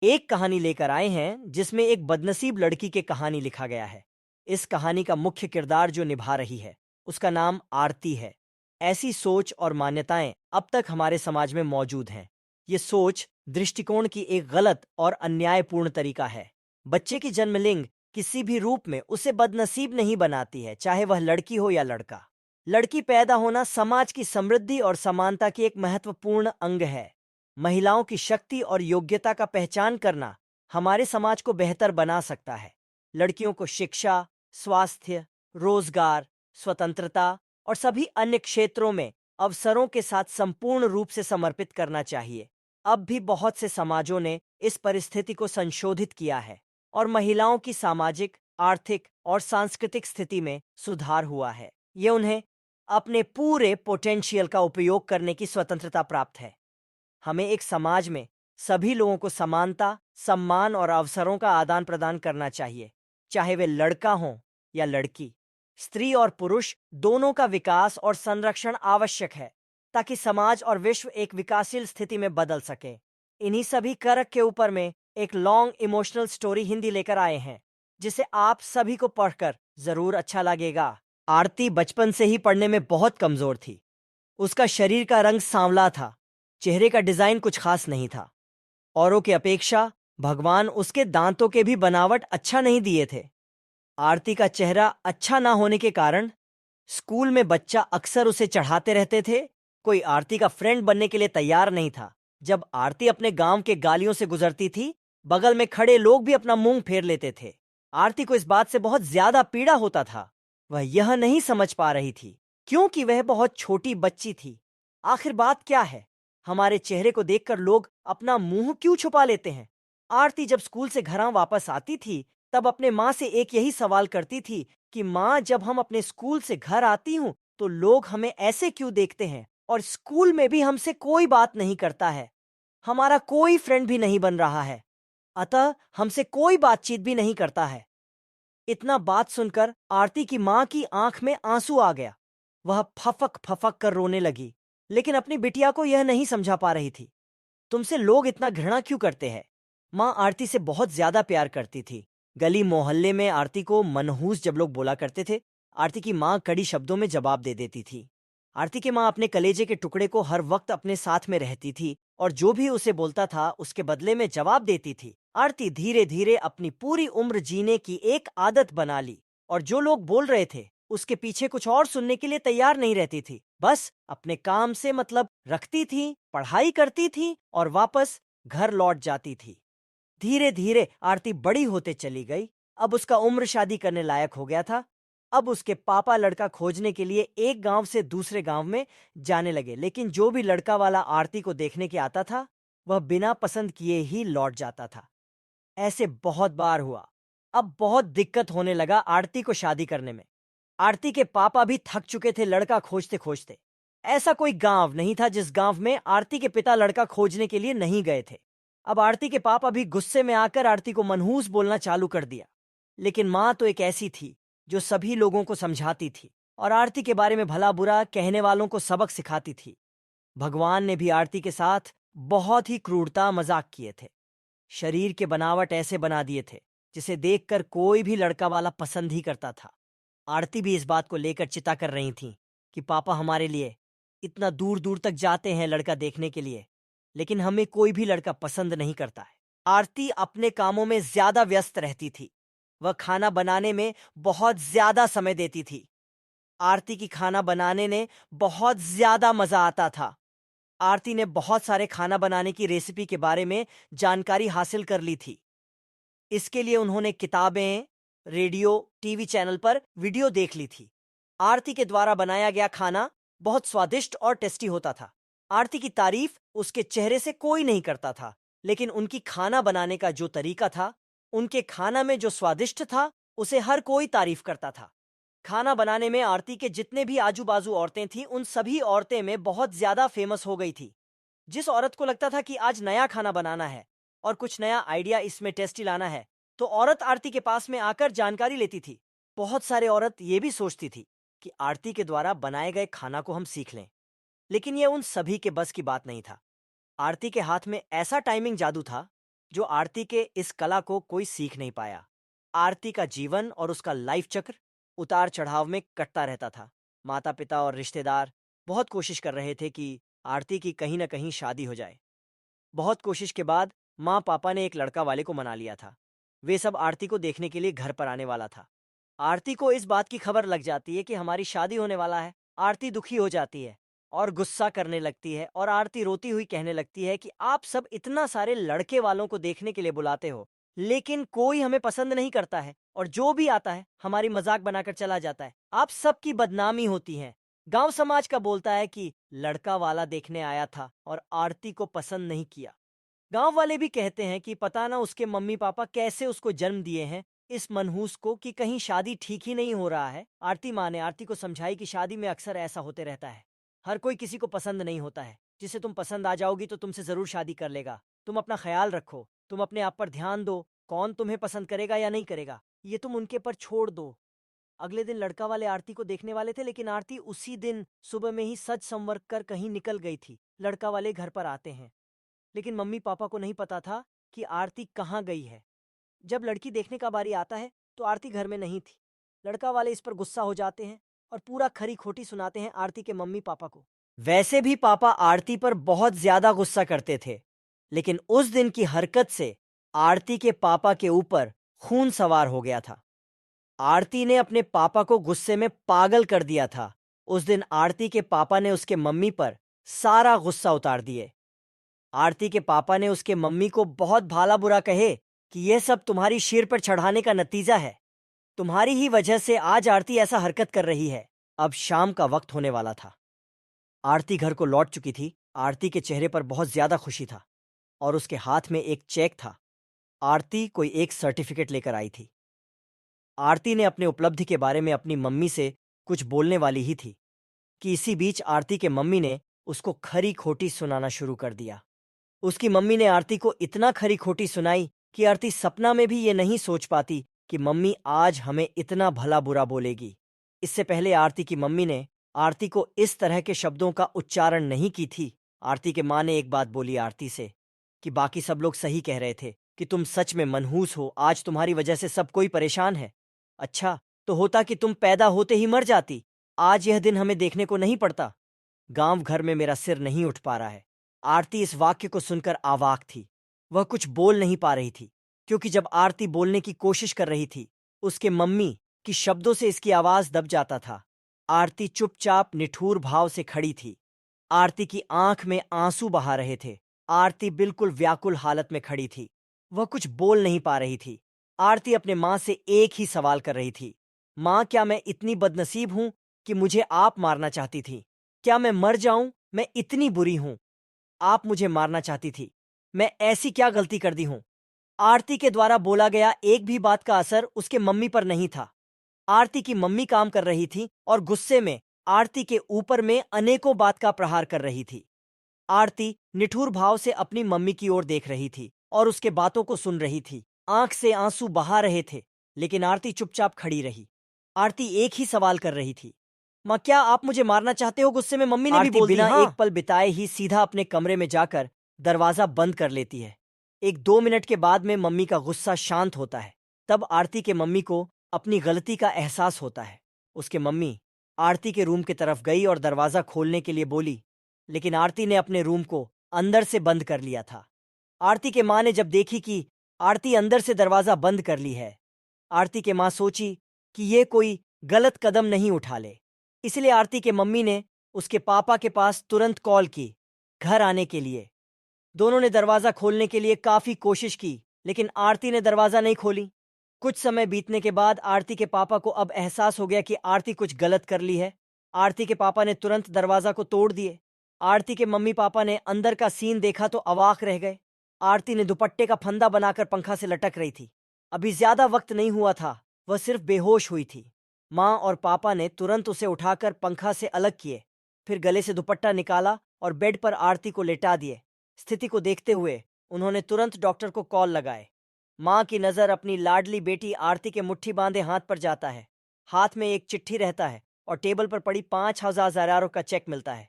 एक कहानी लेकर आए हैं जिसमें एक बदनसीब लड़की की कहानी लिखा गया है। इस कहानी का मुख्य किरदार जो निभा रही है उसका नाम आरती है। ऐसी सोच और मान्यताएं अब तक हमारे समाज में मौजूद हैं। ये सोच दृष्टिकोण की एक गलत और अन्यायपूर्ण तरीका है। बच्चे की जन्म लिंग किसी भी रूप में उसे बदनसीब नहीं बनाती है, चाहे वह लड़की हो या लड़का। लड़की पैदा होना समाज की समृद्धि और समानता की एक महत्वपूर्ण अंग है। महिलाओं की शक्ति और योग्यता का पहचान करना हमारे समाज को बेहतर बना सकता है। लड़कियों को शिक्षा, स्वास्थ्य, रोजगार, स्वतंत्रता और सभी अन्य क्षेत्रों में अवसरों के साथ संपूर्ण रूप से समर्पित करना चाहिए। अब भी बहुत से समाजों ने इस परिस्थिति को संशोधित किया है और महिलाओं की सामाजिक, आर्थिक और सांस्कृतिक स्थिति में सुधार हुआ है। ये उन्हें अपने पूरे पोटेंशियल का उपयोग करने की स्वतंत्रता प्राप्त है। हमें एक समाज में सभी लोगों को समानता, सम्मान और अवसरों का आदान प्रदान करना चाहिए, चाहे वे लड़का हों या लड़की। स्त्री और पुरुष दोनों का विकास और संरक्षण आवश्यक है ताकि समाज और विश्व एक विकासशील स्थिति में बदल सके। इन्हीं सभी कारक के ऊपर में एक लॉन्ग इमोशनल स्टोरी हिंदी लेकर आए हैं, जिसे आप सभी को पढ़कर जरूर अच्छा लगेगा। आरती बचपन से ही पढ़ने में बहुत कमजोर थी। उसका शरीर का रंग सांवला था, चेहरे का डिजाइन कुछ खास नहीं था। औरों की अपेक्षा भगवान उसके दांतों के भी बनावट अच्छा नहीं दिए थे। आरती का चेहरा अच्छा ना होने के कारण स्कूल में बच्चा अक्सर उसे चढ़ाते रहते थे। कोई आरती का फ्रेंड बनने के लिए तैयार नहीं था। जब आरती अपने गांव के गालियों से गुजरती थी, बगल में खड़े लोग भी अपना मुंह फेर लेते थे। आरती को इस बात से बहुत ज्यादा पीड़ा होता था। वह यह नहीं समझ पा रही थी क्योंकि वह बहुत छोटी बच्ची थी। आखिर बात क्या है? हमारे चेहरे को देखकर लोग अपना मुंह क्यों छुपा लेते हैं? आरती जब स्कूल से घर वापस आती थी, तब अपने माँ से एक यही सवाल करती थी कि माँ, जब हम अपने स्कूल से घर आती हूँ तो लोग हमें ऐसे क्यों देखते हैं, और स्कूल में भी हमसे कोई बात नहीं करता है। हमारा कोई फ्रेंड भी नहीं बन रहा है, अतः हमसे कोई बातचीत भी नहीं करता है। इतना बात सुनकर आरती की माँ की आंख में आंसू आ गया। वह फफक फफक कर रोने लगी, लेकिन अपनी बिटिया को यह नहीं समझा पा रही थी। तुमसे लोग इतना घृणा क्यों करते हैं? माँ आरती से बहुत ज्यादा प्यार करती थी। गली मोहल्ले में आरती को मनहूस जब लोग बोला करते थे, आरती की माँ कड़ी शब्दों में जवाब दे देती थी। आरती की माँ अपने कलेजे के टुकड़े को हर वक्त अपने साथ में रहती थी और जो भी उसे बोलता था उसके बदले में जवाब देती थी। आरती धीरे धीरे अपनी पूरी उम्र जीने की एक आदत बना ली और जो लोग बोल रहे थे उसके पीछे कुछ और सुनने के लिए तैयार नहीं रहती थी। बस अपने काम से मतलब रखती थी, पढ़ाई करती थी और वापस घर लौट जाती थी। धीरे धीरे आरती बड़ी होते चली गई। अब उसका उम्र शादी करने लायक हो गया था। अब उसके पापा लड़का खोजने के लिए एक गांव से दूसरे गांव में जाने लगे, लेकिन जो भी लड़का वाला आरती को देखने के आता था वह बिना पसंद किए ही लौट जाता था। ऐसे बहुत बार हुआ। अब बहुत दिक्कत होने लगा आरती को शादी करने में। आरती के पापा भी थक चुके थे लड़का खोजते खोजते। ऐसा कोई गांव नहीं था जिस गांव में आरती के पिता लड़का खोजने के लिए नहीं गए थे। अब आरती के पापा भी गुस्से में आकर आरती को मनहूस बोलना चालू कर दिया। लेकिन माँ तो एक ऐसी थी जो सभी लोगों को समझाती थी और आरती के बारे में भला बुरा कहने वालों को सबक सिखाती थी। भगवान ने भी आरती के साथ बहुत ही क्रूरता मजाक किए थे। शरीर के बनावट ऐसे बना दिए थे जिसे देखकर कोई भी लड़का वाला पसंद ही करता था। आरती भी इस बात को लेकर चिता कर रही थी कि पापा हमारे लिए इतना दूर दूर तक जाते हैं लड़का देखने के लिए, लेकिन हमें कोई भी लड़का पसंद नहीं करता है। आरती अपने कामों में ज्यादा व्यस्त रहती थी। वह खाना बनाने में बहुत ज्यादा समय देती थी। आरती की खाना बनाने ने बहुत ज्यादा मजा आता था। आरती ने बहुत सारे खाना बनाने की रेसिपी के बारे में जानकारी हासिल कर ली थी। इसके लिए उन्होंने किताबें, रेडियो, टीवी चैनल पर वीडियो देख ली थी। आरती के द्वारा बनाया गया खाना बहुत स्वादिष्ट और टेस्टी होता था। आरती की तारीफ उसके चेहरे से कोई नहीं करता था, लेकिन उनकी खाना बनाने का जो तरीका था, उनके खाना में जो स्वादिष्ट था, उसे हर कोई तारीफ करता था। खाना बनाने में आरती के जितने भी आजू बाजू औरतें थीं, उन सभी औरतें में बहुत ज्यादा फेमस हो गई थी। जिस औरत को लगता था कि आज नया खाना बनाना है और कुछ नया आइडिया इसमें टेस्टी लाना है, तो औरत आरती के पास में आकर जानकारी लेती थी। बहुत सारे औरत ये भी सोचती थी कि आरती के द्वारा बनाए गए खाना को हम सीख लें, लेकिन यह उन सभी के बस की बात नहीं था। आरती के हाथ में ऐसा टाइमिंग जादू था जो आरती के इस कला को कोई सीख नहीं पाया। आरती का जीवन और उसका लाइफ चक्र उतार चढ़ाव में कटता रहता था। माता पिता और रिश्तेदार बहुत कोशिश कर रहे थे कि आरती की कहीं ना कहीं शादी हो जाए। बहुत कोशिश के बाद माँ पापा ने एक लड़का वाले को मना लिया था। वे सब आरती को देखने के लिए घर पर आने वाला था। आरती को इस बात की खबर लग जाती है कि हमारी शादी होने वाला है। आरती दुखी हो जाती है और गुस्सा करने लगती है, और आरती रोती हुई कहने लगती है कि आप सब इतना सारे लड़के वालों को देखने के लिए बुलाते हो, लेकिन कोई हमें पसंद नहीं करता है, और जो भी आता है हमारी मजाक बनाकर चला जाता है। आप सबकी बदनामी होती है। गांव समाज का बोलता है कि लड़का वाला देखने आया था और आरती को पसंद नहीं किया। गांव वाले भी कहते हैं कि पता ना उसके मम्मी पापा कैसे उसको जन्म दिए हैं, इस मनहूस को, कि कहीं शादी ठीक ही नहीं हो रहा है। आरती माँ ने आरती को समझाई कि शादी में अक्सर ऐसा होते रहता है। हर कोई किसी को पसंद नहीं होता है। जिसे तुम पसंद आ जाओगी तो तुमसे जरूर शादी कर लेगा। तुम अपना ख्याल रखो, तुम अपने आप पर ध्यान दो। कौन तुम्हें पसंद करेगा या नहीं करेगा ये तुम उनके पर छोड़ दो। अगले दिन लड़का वाले आरती को देखने वाले थे, लेकिन आरती उसी दिन सुबह में ही सज संवर कर कहीं निकल गई थी। लड़का वाले घर पर आते हैं, लेकिन मम्मी पापा को नहीं पता था कि आरती कहाँ गई है। जब लड़की देखने का बारी आता है तो आरती घर में नहीं थी। लड़का वाले इस पर गुस्सा हो जाते हैं और पूरा खरी खोटी सुनाते हैं आरती के मम्मी पापा को। वैसे भी पापा आरती पर बहुत ज्यादा गुस्सा करते थे, लेकिन उस दिन की हरकत से आरती के पापा के ऊपर खून सवार हो गया था। आरती ने अपने पापा को गुस्से में पागल कर दिया था। उस दिन आरती के पापा ने उसके मम्मी पर सारा गुस्सा उतार दिए। आरती के पापा ने उसके मम्मी को बहुत भाला बुरा कहे कि यह सब तुम्हारी शीर पर चढ़ाने का नतीजा है। तुम्हारी ही वजह से आज आरती ऐसा हरकत कर रही है। अब शाम का वक्त होने वाला था। आरती घर को लौट चुकी थी। आरती के चेहरे पर बहुत ज्यादा खुशी था और उसके हाथ में एक चेक था। आरती कोई एक सर्टिफिकेट लेकर आई थी। आरती ने अपने उपलब्धि के बारे में अपनी मम्मी से कुछ बोलने वाली ही थी कि इसी बीच आरती के मम्मी ने उसको खरी खोटी सुनाना शुरू कर दिया। उसकी मम्मी ने आरती को इतना खरी खोटी सुनाई कि आरती सपना में भी ये नहीं सोच पाती कि मम्मी आज हमें इतना भला बुरा बोलेगी। इससे पहले आरती की मम्मी ने आरती को इस तरह के शब्दों का उच्चारण नहीं की थी। आरती के माँ ने एक बात बोली आरती से कि बाकी सब लोग सही कह रहे थे कि तुम सच में मनहूस हो। आज तुम्हारी वजह से सब कोई परेशान है। अच्छा तो होता कि तुम पैदा होते ही मर जाती। आज यह दिन हमें देखने को नहीं पड़ता। गांव घर में मेरा सिर नहीं उठ पा रहा है। आरती इस वाक्य को सुनकर अवाक थी। वह कुछ बोल नहीं पा रही थी, क्योंकि जब आरती बोलने की कोशिश कर रही थी उसके मम्मी की शब्दों से इसकी आवाज दब जाता था। आरती चुपचाप निठुर भाव से खड़ी थी। आरती की आंख में आंसू बहा रहे थे। आरती बिल्कुल व्याकुल हालत में खड़ी थी। वह कुछ बोल नहीं पा रही थी। आरती अपने माँ से एक ही सवाल कर रही थी, माँ क्या मैं इतनी बदनसीब हूं कि मुझे आप मारना चाहती थी? क्या मैं मर जाऊं? मैं इतनी बुरी हूं? आप मुझे मारना चाहती थी। मैं ऐसी क्या गलती कर दी हूं? आरती के द्वारा बोला गया एक भी बात का असर उसके मम्मी पर नहीं था। आरती की मम्मी काम कर रही थी और गुस्से में आरती के ऊपर में अनेकों बात का प्रहार कर रही थी। आरती निठुर भाव से अपनी मम्मी की ओर देख रही थी और उसके बातों को सुन रही थी। आंख से आंसू बहा रहे थे, लेकिन आरती चुपचाप खड़ी रही। आरती एक ही सवाल कर रही थी, माँ क्या आप मुझे मारना चाहते हो? गुस्से में मम्मी ने भी बोल दिया। बिना एक पल बिताए ही सीधा अपने कमरे में जाकर दरवाजा बंद कर लेती है। 1-2 मिनट के बाद में मम्मी का गुस्सा शांत होता है। तब आरती के मम्मी को अपनी गलती का एहसास होता है। उसके मम्मी आरती के रूम की तरफ गई और दरवाजा खोलने के लिए बोली, लेकिन आरती ने अपने रूम को अंदर से बंद कर लिया था। आरती के माँ ने जब देखी कि आरती अंदर से दरवाजा बंद कर ली है, आरती के माँ सोची कि ये कोई गलत कदम नहीं उठा ले। इसलिए आरती के मम्मी ने उसके पापा के पास तुरंत कॉल की घर आने के लिए। दोनों ने दरवाजा खोलने के लिए काफी कोशिश की, लेकिन आरती ने दरवाजा नहीं खोली। कुछ समय बीतने के बाद आरती के पापा को अब एहसास हो गया कि आरती कुछ गलत कर ली है। आरती के पापा ने तुरंत दरवाजा को तोड़ दिए। आरती के मम्मी पापा ने अंदर का सीन देखा तो अवाक रह गए। आरती ने दुपट्टे का फंदा बनाकर पंखा से लटक रही थी। अभी ज्यादा वक्त नहीं हुआ था, वह सिर्फ बेहोश हुई थी। माँ और पापा ने तुरंत उसे उठाकर पंखा से अलग किए, फिर गले से दुपट्टा निकाला और बेड पर आरती को लेटा दिए। स्थिति को देखते हुए उन्होंने तुरंत डॉक्टर को कॉल लगाए। माँ की नज़र अपनी लाडली बेटी आरती के मुट्ठी बांधे हाथ पर जाता है। हाथ में एक चिट्ठी रहता है और टेबल पर पड़ी 5,000 का चेक मिलता है,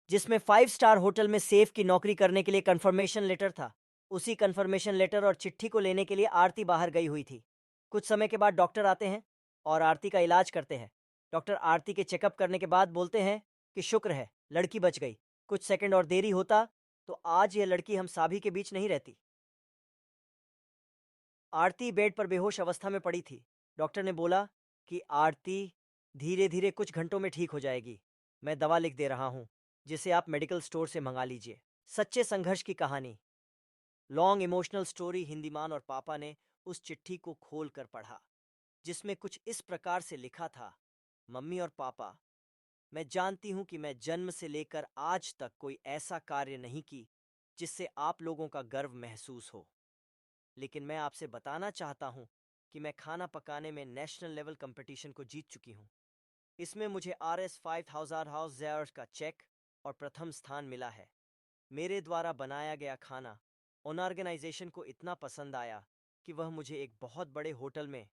जिसमें 5 स्टार होटल में सेफ की नौकरी करने के लिए कंफर्मेशन लेटर था। उसी कंफर्मेशन लेटर और चिट्ठी को लेने के लिए आरती बाहर गई हुई थी। कुछ समय के बाद डॉक्टर आते हैं और आरती का इलाज करते हैं। डॉक्टर आरती के चेकअप करने के बाद बोलते हैं कि शुक्र है, लड़की बच गई। कुछ सेकंड और देरी होता तो आज यह लड़की हम सभी के बीच नहीं रहती। आरती बेड पर बेहोश अवस्था में पड़ी थी। डॉक्टर ने बोला कि आरती धीरे धीरे कुछ घंटों में ठीक हो जाएगी। मैं दवा लिख दे रहा हूँ, जिसे आप मेडिकल स्टोर से मंगा लीजिए। सच्चे संघर्ष की कहानी, लॉन्ग इमोशनल स्टोरी। हिंदीमान और पापा ने उस चिट्ठी को खोल कर पढ़ा, जिसमें कुछ इस प्रकार से लिखा था। मम्मी और पापा, मैं जानती हूँ कि मैं जन्म से लेकर आज तक कोई ऐसा कार्य नहीं की जिससे आप लोगों का गर्व महसूस हो, लेकिन मैं आपसे बताना चाहता हूँ कि मैं खाना पकाने में नेशनल लेवल कंपटीशन को जीत चुकी हूँ। इसमें मुझे RS 5000 हाउस का चेक और प्रथम स्थान मिला है। मेरे द्वारा बनाया गया खाना उन ऑर्गेनाइजेशन को इतना पसंद आया कि वह मुझे एक बहुत बड़े होटल में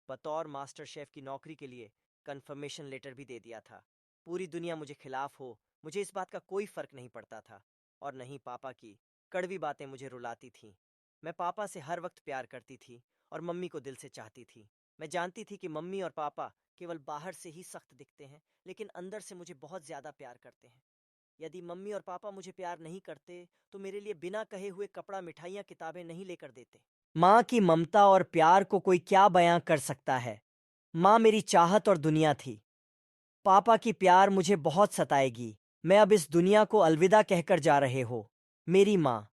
बतौर मास्टर शेफ की नौकरी के लिए कंफर्मेशन लेटर भी दे दिया था। पूरी दुनिया मुझे खिलाफ हो, मुझे इस बात का कोई फर्क नहीं पड़ता था। और नहीं, पापा की कड़वी बातें मुझे रुलाती थीं। मैं पापा से हर वक्त प्यार करती थी और मम्मी को दिल से चाहती थी। मैं जानती थी कि मम्मी और पापा केवल बाहर से ही सख्त दिखते हैं, लेकिन अंदर से मुझे बहुत ज्यादा प्यार करते हैं। यदि मम्मी और पापा मुझे प्यार नहीं करते तो मेरे लिए बिना कहे हुए कपड़ा, मिठाइयाँ, किताबें नहीं लेकर देते। माँ की ममता और प्यार को कोई क्या बयां कर सकता है। माँ मेरी चाहत और दुनिया थी। पापा की प्यार मुझे बहुत सताएगी। मैं अब इस दुनिया को अलविदा कहकर जा रहे हो। मेरी माँ,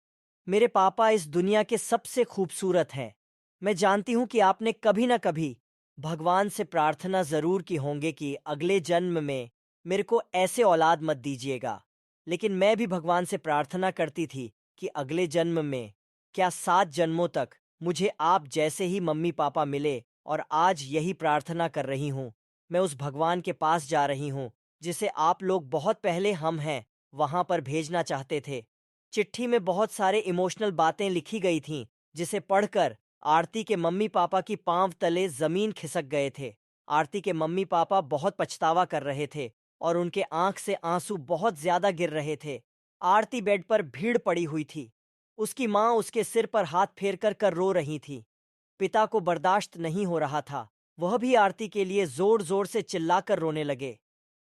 मेरे पापा इस दुनिया के सबसे खूबसूरत हैं। मैं जानती हूँ कि आपने कभी ना कभी भगवान से प्रार्थना जरूर की होंगे कि अगले जन्म में मेरे को ऐसे औलाद मत दीजिएगा। लेकिन मैं भी भगवान से प्रार्थना करती थी कि अगले जन्म में, क्या 7 जन्मों तक, मुझे आप जैसे ही मम्मी पापा मिले। और आज यही प्रार्थना कर रही हूँ। मैं उस भगवान के पास जा रही हूँ जिसे आप लोग बहुत पहले हम हैं वहां पर भेजना चाहते थे। चिट्ठी में बहुत सारे इमोशनल बातें लिखी गई थीं, जिसे पढ़कर आरती के मम्मी पापा की पांव तले जमीन खिसक गए थे। आरती के मम्मी पापा बहुत पछतावा कर रहे थे और उनके आंख से आंसू बहुत ज्यादा गिर रहे थे। आरती बेड पर भीड़ पड़ी हुई थी। उसकी माँ उसके सिर पर हाथ फेर कर रो रही थी। पिता को बर्दाश्त नहीं हो रहा था। वह भी आरती के लिए जोर जोर से चिल्लाकर रोने लगे।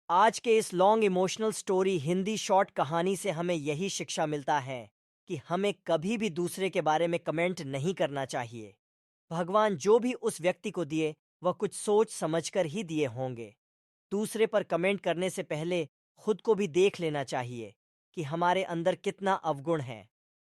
आज के इस long emotional story Hindi short कहानी से हमें यही शिक्षा मिलता है कि हमें कभी भी दूसरे के बारे में कमेंट नहीं करना चाहिए। भगवान जो भी उस व्यक्ति को दिए वह कुछ सोच समझकर ही दिए होंगे। दूसरे पर कमेंट करने से पहले खुद को भी देख लेना चाहिए कि हमारे अंदर कितना अवगुण है।